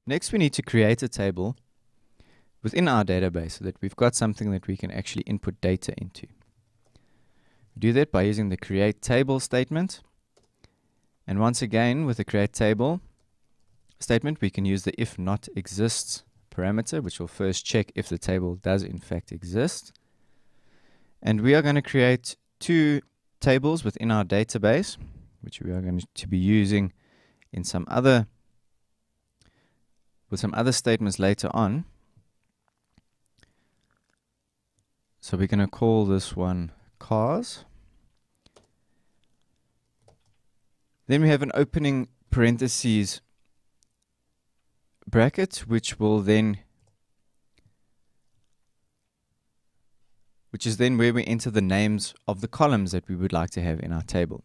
Next, we need to create a table within our database so that we've got something that we can actually input data into. We do that by using the create table statement. And once again, with the create table statement, we can use the if not exists parameter, which will first check if the table does in fact exist. And we are going to create two tables within our database, which we are going to be using in some other statements later on. So we're going to call this one cars. Then we have an opening parentheses bracket, which is then where we enter the names of the columns that we would like to have in our table.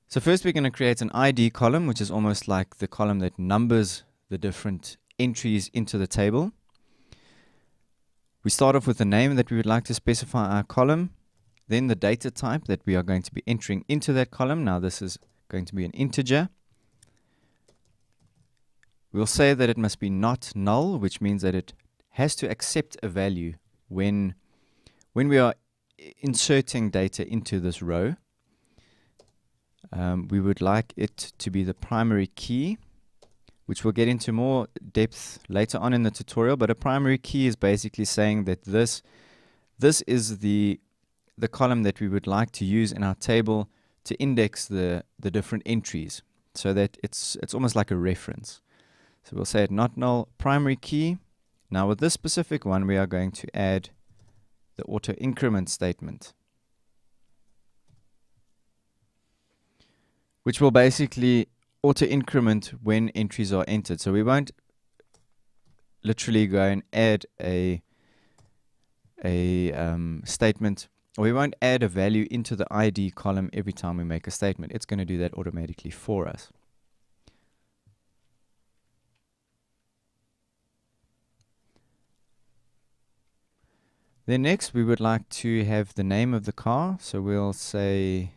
So first we're going to create an ID column, which is almost like the column that numbers the different entries into the table. We start off with the name that we would like to specify our column, then the data type that we are going to be entering into that column. Now this is going to be an integer. We'll say that it must be not null, which means that it has to accept a value when we are inserting data into this row. We would like it to be the primary key, which we'll get into more depth later on in the tutorial. But a primary key is basically saying that this is the column that we would like to use in our table to index the different entries, so that it's almost like a reference. So we'll say it not null primary key. Now with this specific one, we are going to add the auto increment statement, which will basically auto increment when entries are entered. So we won't literally go and add a statement, or we won't add a value into the ID column every time we make a statement. It's going to do that automatically for us. Then next we would like to have the name of the car. So we'll say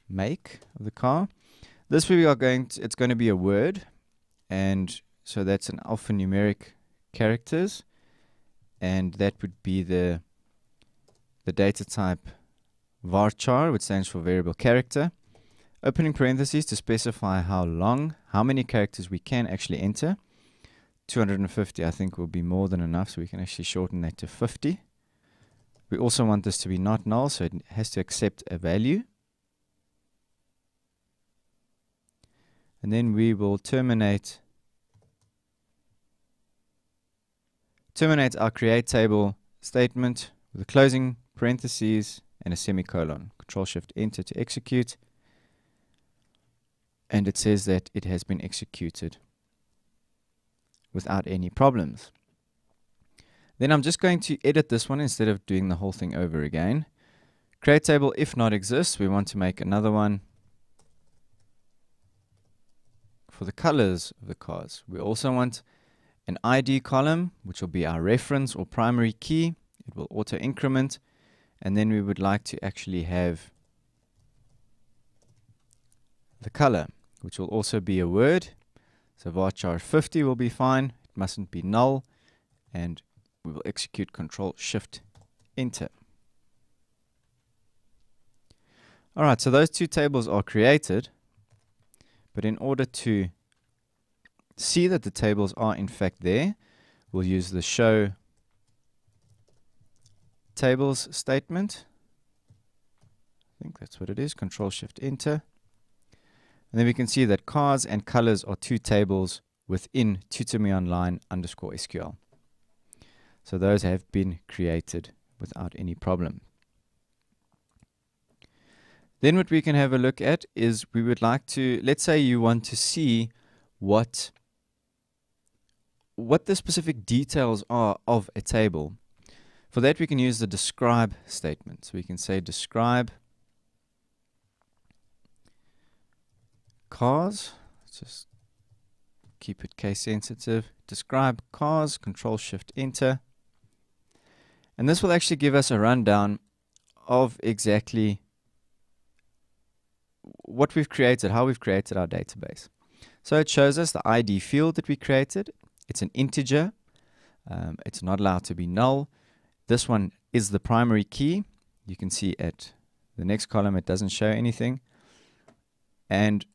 make of the car. This we are going to, it's going to be a word, and so that's an alphanumeric characters, and that would be the data type varchar, which stands for variable character. Opening parentheses to specify how many characters we can actually enter. 250 I think will be more than enough, so we can actually shorten that to 50. We also want this to be not null, so it has to accept a value. And then we will terminate our create table statement with a closing parentheses and a semicolon. Control-Shift-Enter to execute. And it says that it has been executed without any problems. Then I'm just going to edit this one instead of doing the whole thing over again. Create table if not exists. We want to make another one for the colors of the cars. We also want an ID column, which will be our reference or primary key. It will auto increment, and then we would like to actually have the color, which will also be a word. So varchar 50 will be fine. It mustn't be null, and we will execute Control-Shift-Enter. Alright, so those two tables are created, but in order to see that the tables are in fact there, we'll use the show tables statement. I think that's what it is. Control-Shift-Enter. And then we can see that cars and colors are two tables within tutormeonline_SQL. So those have been created without any problem. Then what we can have a look at is we would like to, let's say you want to see what the specific details are of a table. For that we can use the describe statement. So we can say describe cars. Let's just keep it case sensitive. Describe cars, Control-Shift-Enter. And this will actually give us a rundown of exactly what we've created, how we've created our database. So it shows us the ID field that we created. It's an integer. It's not allowed to be null. This one is the primary key. You can see at the next column it doesn't show anything. And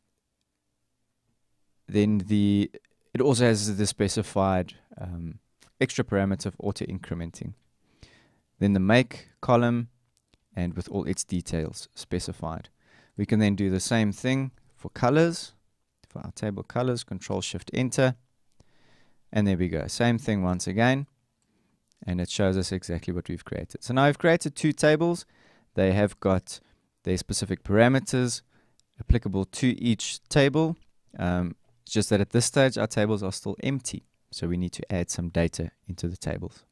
then it also has the specified extra parameter of auto-incrementing. Then the make column, and with all its details specified. We can then do the same thing for colors, for our table colors, Control-Shift-Enter, and there we go. Same thing once again, and it shows us exactly what we've created. So now I've created two tables. They have got their specific parameters applicable to each table. It's just that at this stage our tables are still empty, so we need to add some data into the tables.